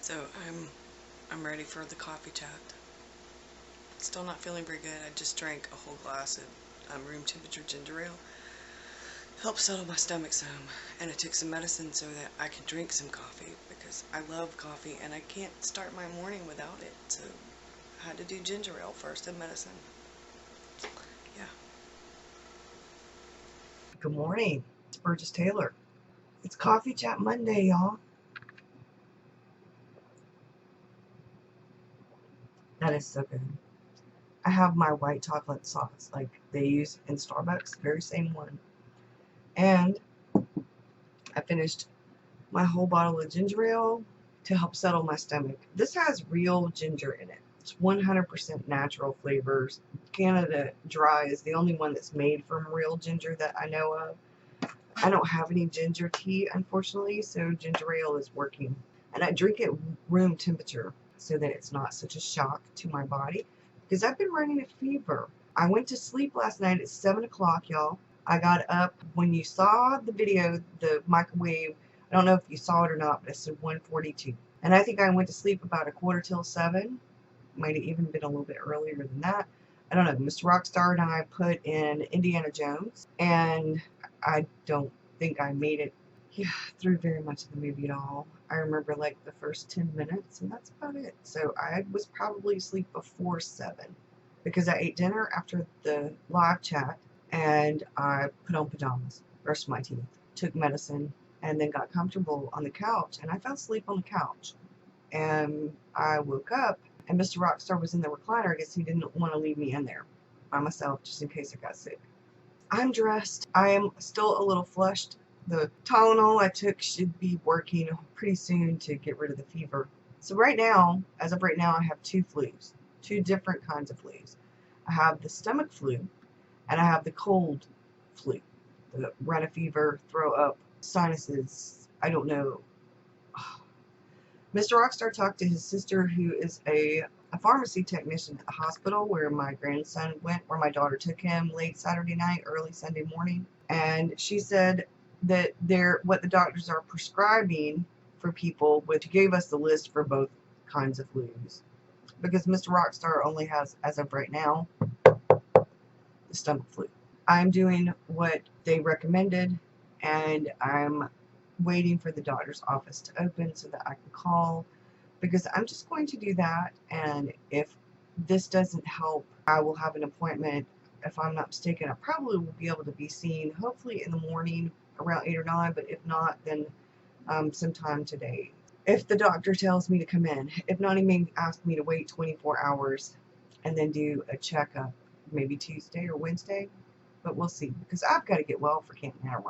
So I'm ready for the coffee chat. Still not feeling very good. I just drank a whole glass of room temperature ginger ale. Helped settle my stomach some, and I took some medicine so that I can drink some coffee because I love coffee and I can't start my morning without it. So I had to do ginger ale first and medicine. Yeah. Good morning. It's Burgess Taylor. It's Coffee Chat Monday, y'all. That is so good. I have my white chocolate sauce like they use in Starbucks, very same one. And I finished my whole bottle of ginger ale to help settle my stomach. This has real ginger in it. It's 100% natural flavors. Canada Dry is the only one that's made from real ginger that I know of. I don't have any ginger tea, unfortunately, so ginger ale is working. And I drink it room temperature so that it's not such a shock to my body because I've been running a fever. I went to sleep last night at 7 o'clock, y'all. I got up when you saw the video, the microwave. I don't know if you saw it or not, but it said 1:42. And I think I went to sleep about 6:45. Might have even been a little bit earlier than that. I don't know. Mr. Rockstar and I put in Indiana Jones, and I don't think I made it through very much of the movie at all. I remember like the first 10 minutes, and that's about it. So I was probably asleep before 7 because I ate dinner after the live chat, and I put on pajamas, brushed my teeth, took medicine, and then got comfortable on the couch, and I fell asleep on the couch. And I woke up, and Mr. Rockstar was in the recliner. I guess he didn't want to leave me in there by myself just in case I got sick. I'm dressed. I am still a little flushed. The Tylenol I took should be working pretty soon to get rid of the fever. So right now, as of right now, I have two flus, two different kinds of flus. I have the stomach flu, and I have the cold flu, the run a fever, throw up, sinuses. I don't know. Mr. Rockstar talked to his sister, who is a pharmacy technician at the hospital where my grandson went, where my daughter took him late Saturday night, early Sunday morning. And she said that what the doctors are prescribing for people, which gave us the list for both kinds of flus. Because Mr. Rockstar only has, as of right now, the stomach flu. I'm doing what they recommended, and I'm waiting for the doctor's office to open so that I can call, because I'm just going to do that. And if this doesn't help, I will have an appointment. If I'm not mistaken, I probably will be able to be seen hopefully in the morning around 8 or 9, but if not, then sometime today. If the doctor tells me to come in, if not, he may ask me to wait 24 hours and then do a checkup maybe Tuesday or Wednesday, but we'll see, because I've got to get well for Camp NaNo.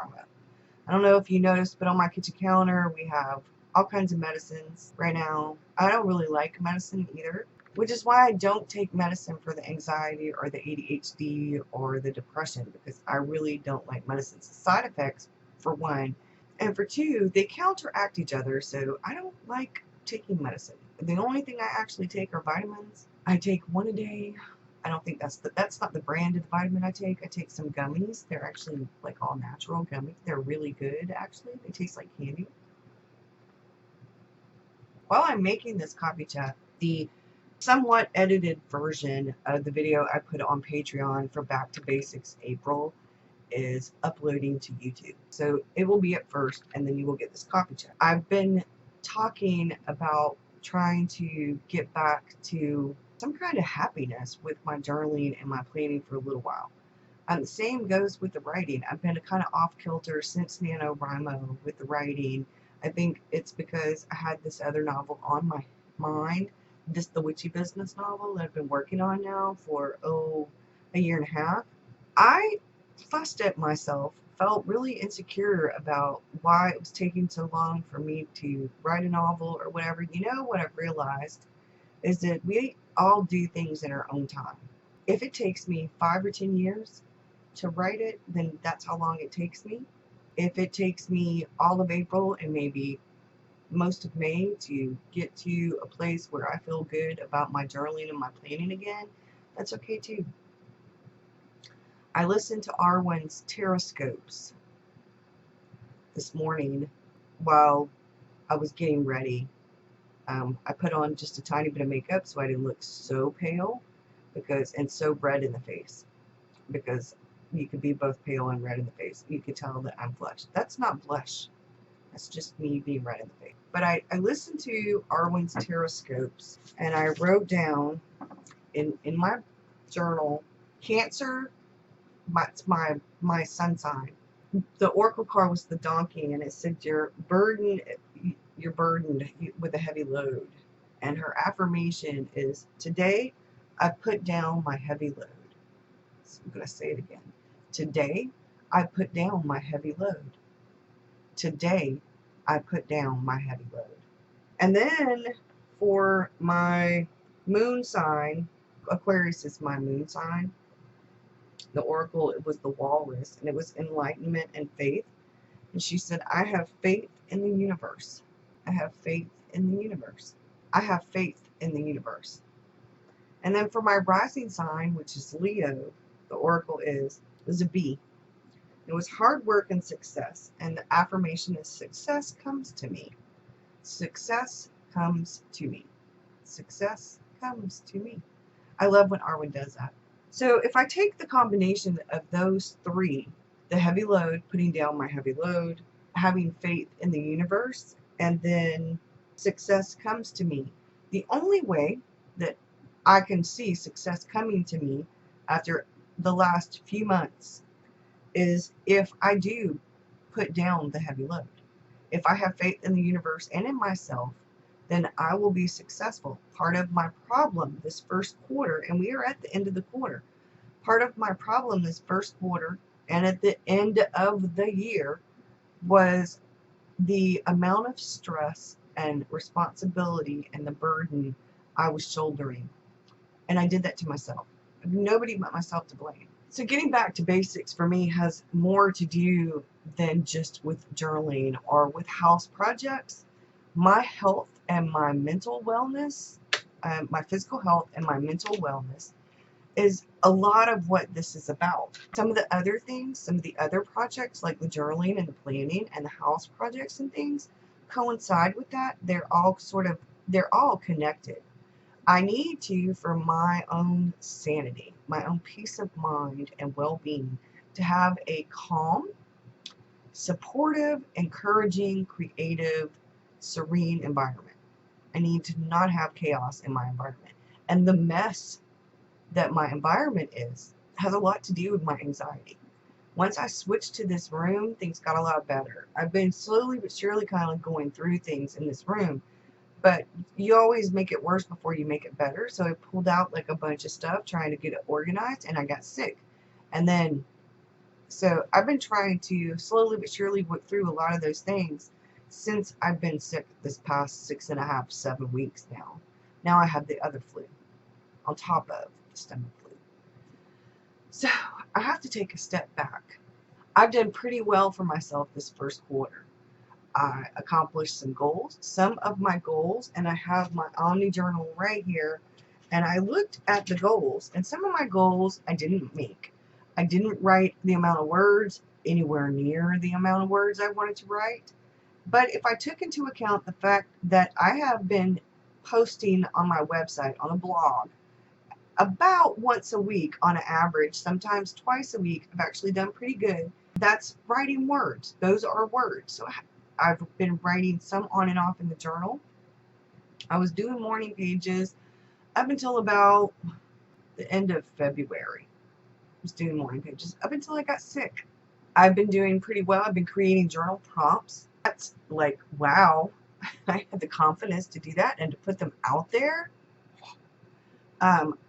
I don't know if you noticed, but on my kitchen counter we have all kinds of medicines right now. I don't really like medicine either, which is why I don't take medicine for the anxiety or the ADHD or the depression, because I really don't like medicines. The side effects, for one, and for two, they counteract each other, so I don't like taking medicine. The only thing I actually take are vitamins. I take one a day. I don't think that's not the brand of the vitamin I take. I take some gummies. They're actually like all natural gummies. They're really good, actually. They taste like candy. While I'm making this coffee chat, the somewhat edited version of the video I put on Patreon for Back to Basics April is uploading to YouTube. So it will be at first, and then you will get this coffee chat. I've been talking about trying to get back to some kind of happiness with my journaling and my planning for a little while. The same goes with the writing. I've been kind of off kilter since NaNoWriMo with the writing. I think it's because I had this other novel on my mind, the Witchy Business novel that I've been working on now for, a year and a half. I fussed at myself, felt really insecure about why it was taking so long for me to write a novel or whatever. You know what I've realized is that we all do things in our own time. If it takes me 5 or 10 years to write it, then that's how long it takes me. If it takes me all of April and maybe most of May to get to a place where I feel good about my journaling and my planning again, that's okay too. I listened to Arwen's Terrascopes this morning while I was getting ready I put on just a tiny bit of makeup so I didn't look so pale and so red in the face, because you could be both pale and red in the face. You could tell that I'm flushed. That's not blush. That's just me being red in the face. But I listened to Arwen's Terrascopes, and I wrote down in my journal, Cancer, my sun sign. The oracle card was the donkey, and it said you're burdened with a heavy load. And her affirmation is, today I put down my heavy load. So I'm going to say it again. Today I put down my heavy load. Today I put down my heavy load. And then for my moon sign, Aquarius is my moon sign. The oracle, it was the walrus, and it was enlightenment and faith. And she said, I have faith in the universe. I have faith in the universe. I have faith in the universe. And then for my rising sign, which is Leo, the oracle is a bee. It was hard work and success. And the affirmation is, success comes to me. Success comes to me. Success comes to me. I love when Arwen does that. So if I take the combination of those three, the heavy load, putting down my heavy load, having faith in the universe, and then success comes to me, the only way that I can see success coming to me after the last few months is if I do put down the heavy load. If I have faith in the universe and in myself, then I will be successful. Part of my problem this first quarter, and we are at the end of the quarter, part of my problem this first quarter and at the end of the year was the amount of stress and responsibility and the burden I was shouldering. And I did that to myself. Nobody but myself to blame. So getting back to basics for me has more to do than just with journaling or with house projects. My health and my mental wellness, my physical health and my mental wellness is a lot of what this is about. Some of the other things, some of the other projects like the journaling and the planning and the house projects and things coincide with that. They're all connected. I need to, for my own sanity, my own peace of mind and well-being, to have a calm, supportive, encouraging, creative, serene environment. I need to not have chaos in my environment. And the mess that my environment has a lot to do with my anxiety. Once I switched to this room, things got a lot better. I've been slowly but surely kind of going through things in this room, but you always make it worse before you make it better. So I pulled out like a bunch of stuff trying to get it organized, and I got sick. And then, so I've been trying to slowly but surely work through a lot of those things since I've been sick this past 6.5, 7 weeks now. Now I have the other flu on top of the stomach flu. So I have to take a step back. I've done pretty well for myself this first quarter. I accomplished some goals, some of my goals, and I have my Omni Journal right here. And I looked at the goals, and some of my goals I didn't make. I didn't write the amount of words anywhere near the amount of words I wanted to write. But if I took into account the fact that I have been posting on my website, on a blog, about once a week on an average, sometimes twice a week, I've actually done pretty good. That's writing words. Those are words. So I've been writing some on and off in the journal. I was doing morning pages up until about the end of February. I was doing morning pages up until I got sick. I've been doing pretty well. I've been creating journal prompts. That's like, wow, I had the confidence to do that and to put them out there.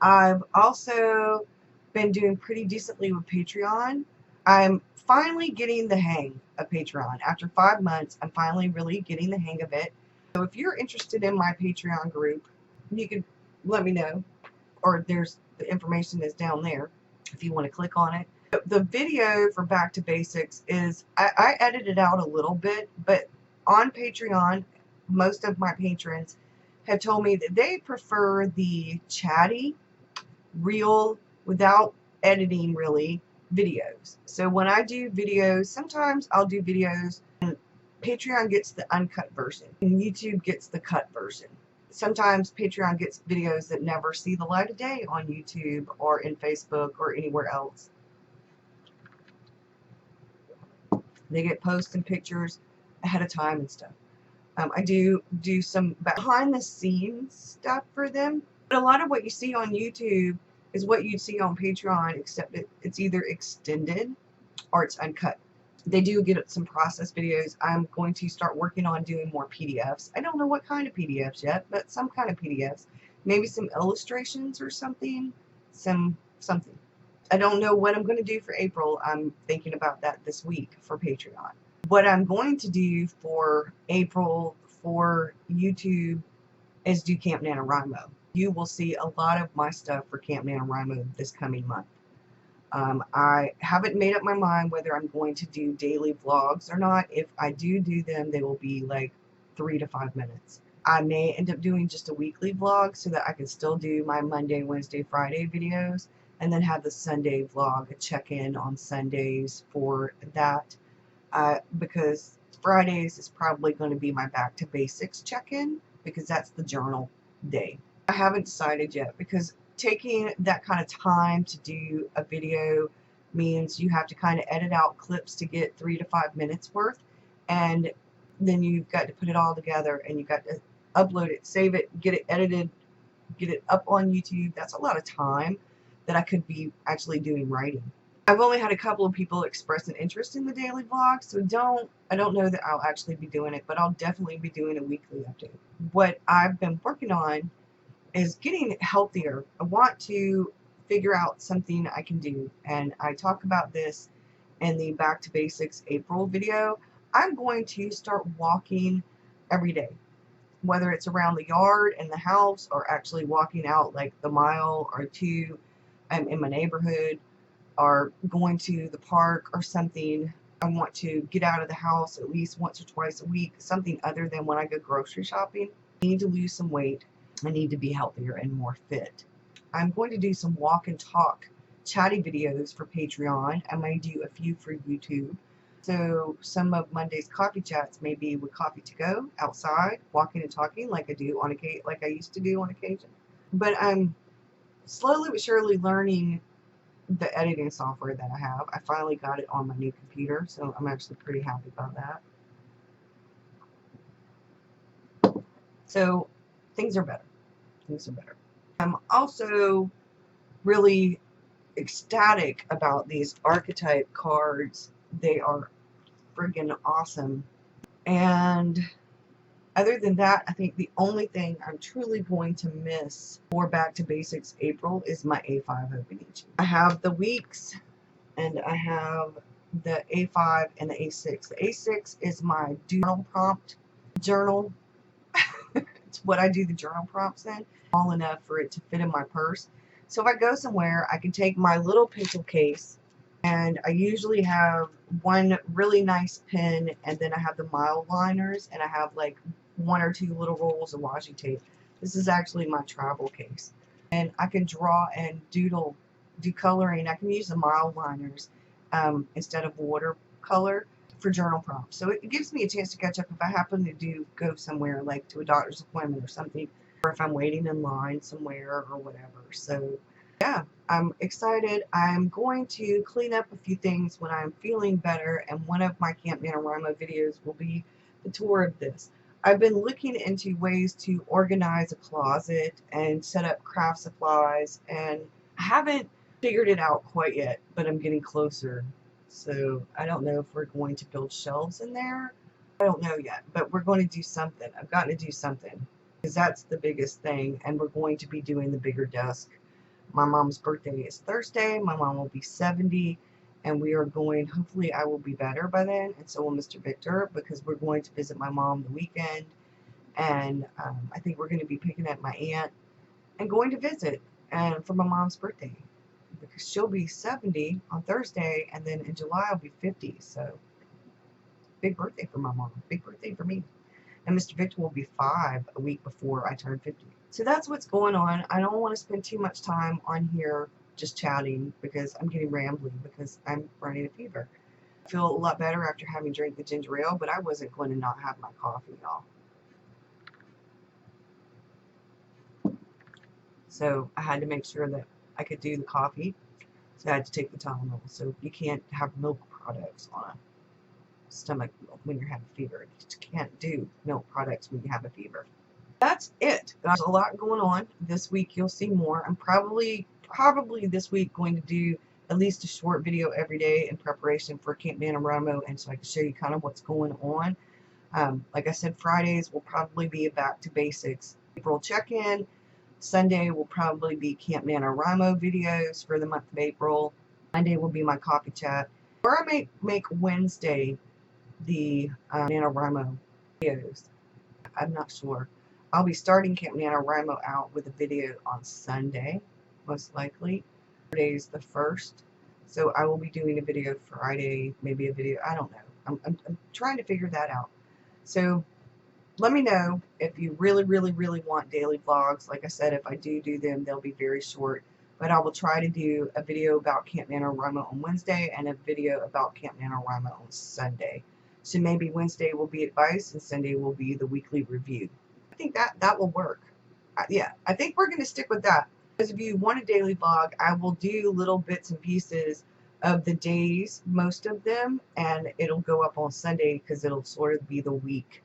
I've also been doing pretty decently with Patreon. I'm finally getting the hang of Patreon. After 5 months, I'm finally really getting the hang of it. So if you're interested in my Patreon group, you can let me know, or the information is down there if you want to click on it. The video for Back to Basics is, I edited out a little bit, but on Patreon, most of my patrons have told me that they prefer the chatty, real, without editing really, videos. So when I do videos, sometimes I'll do videos and Patreon gets the uncut version and YouTube gets the cut version. sometimes Patreon gets videos that never see the light of day on YouTube or in Facebook or anywhere else. They get posts and pictures ahead of time and stuff. I do some behind the scenes stuff for them. But a lot of what you see on YouTube is what you'd see on Patreon, except it's either extended or it's uncut. They do get some process videos. I'm going to start working on doing more PDFs. I don't know what kind of PDFs yet, but some kind of PDFs. Maybe some illustrations or something. Something. I don't know what I'm going to do for April. I'm thinking about that this week for Patreon. What I'm going to do for April for YouTube is do Camp NaNoWriMo. You will see a lot of my stuff for Camp NaNoWriMo this coming month. I haven't made up my mind whether I'm going to do daily vlogs or not. If I do them, they will be like 3 to 5 minutes. I may end up doing just a weekly vlog so that I can still do my Monday, Wednesday, Friday videos, and then have the Sunday vlog, a check-in on Sundays for that. Because Fridays is probably going to be my back to basics check-in, because that's the journal day. I haven't decided yet, because taking that kind of time to do a video means you have to kind of edit out clips to get 3 to 5 minutes worth, and then you've got to put it all together, and you've got to upload it, save it, get it edited, get it up on YouTube. That's a lot of time that I could be actually doing writing. I've only had a couple of people express an interest in the daily vlog, so I don't know that I'll actually be doing it, but I'll definitely be doing a weekly update. What I've been working on is getting healthier. I want to figure out something I can do, and I talk about this in the Back to Basics April video. I'm going to start walking every day, whether it's around the yard and the house, or actually walking out like the mile or two in my neighborhood, or going to the park or something. I want to get out of the house at least once or twice a week, something other than when I go grocery shopping. I need to lose some weight. I need to be healthier and more fit. I'm going to do some walk and talk chatty videos for Patreon. I may do a few for YouTube. So some of Monday's coffee chats may be with coffee to go outside, walking and talking like I used to do on occasion. But I'm slowly but surely learning the editing software that I have. I finally got it on my new computer, so I'm actually pretty happy about that. So things are better. Things are better. I'm also really ecstatic about these archetype cards. They are friggin' awesome. And other than that, I think the only thing I'm truly going to miss for Back to Basics April is my A5 Hobonichi. I have the weeks, and I have the A5 and the A6. The A6 is my journal prompt journal. It's what I do the journal prompts in. Small enough for it to fit in my purse. So if I go somewhere, I can take my little pencil case, and I usually have one really nice pen, and then I have the mile liners, and I have like 1 or 2 little rolls of washi tape. This is actually my travel case. And I can draw and do coloring. I can use the mile liners instead of watercolor for journal prompts. So it gives me a chance to catch up if I happen to go somewhere, like to a doctor's appointment or something, or if I'm waiting in line somewhere or whatever. So yeah, I'm excited. I'm going to clean up a few things when I'm feeling better, and one of my Camp NaNoWriMo videos will be the tour of this. I've been looking into ways to organize a closet and set up craft supplies, and I haven't figured it out quite yet, but I'm getting closer. So I don't know if we're going to build shelves in there. I don't know yet, but we're going to do something. I've got to do something, because that's the biggest thing, and we're going to be doing the bigger desk. My mom's birthday is Thursday. My mom will be 70, and we are going, hopefully I will be better by then, and so will Mr. Victor, because we're going to visit my mom the weekend, and I think we're going to be picking up my aunt and going to visit and for my mom's birthday, because she'll be 70 on Thursday, and then in July I'll be 50, so big birthday for my mom, big birthday for me. And Mr. Victor will be 5 a week before I turn 50. So that's what's going on. I don't want to spend too much time on here just chatting, because I'm getting rambly because I'm running a fever. I feel a lot better after having drank the ginger ale, but I wasn't going to not have my coffee, y'all. So I had to make sure that I could do the coffee. So I had to take the Tylenol. So you can't have milk products on a stomach when you're having fever. You just can't do milk products when you have a fever. That's it. There's a lot going on this week. You'll see more. I'm probably this week going to do at least a short video every day in preparation for Camp NaNoWriMo, and so I can show you kind of what's going on. Like I said, Fridays will probably be a back to basics April check-in. Sunday will probably be Camp NaNoWriMo videos for the month of April. Monday will be my coffee chat. Or I may make Wednesday the NaNoWriMo videos. I'm not sure. I'll be starting Camp NaNoWriMo out with a video on Sunday, most likely. Friday's the 1st. So I will be doing a video Friday, maybe a video, I don't know. I'm trying to figure that out. So let me know if you really want daily vlogs. Like I said, if I do them, they'll be very short. But I will try to do a video about Camp NaNoWriMo on Wednesday and a video about Camp NaNoWriMo on Sunday. So maybe Wednesday will be advice and Sunday will be the weekly review. I think that will work. Yeah, I think we're going to stick with that. Because if you want a daily vlog, I will do little bits and pieces of the days, most of them, and it'll go up on Sunday because it'll sort of be the week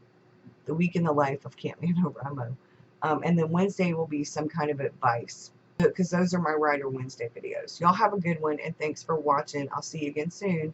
in the life of Camp NaNoWriMo. And then Wednesday will be some kind of advice, because those are my Writer Wednesday videos. Y'all have a good one, and thanks for watching. I'll see you again soon.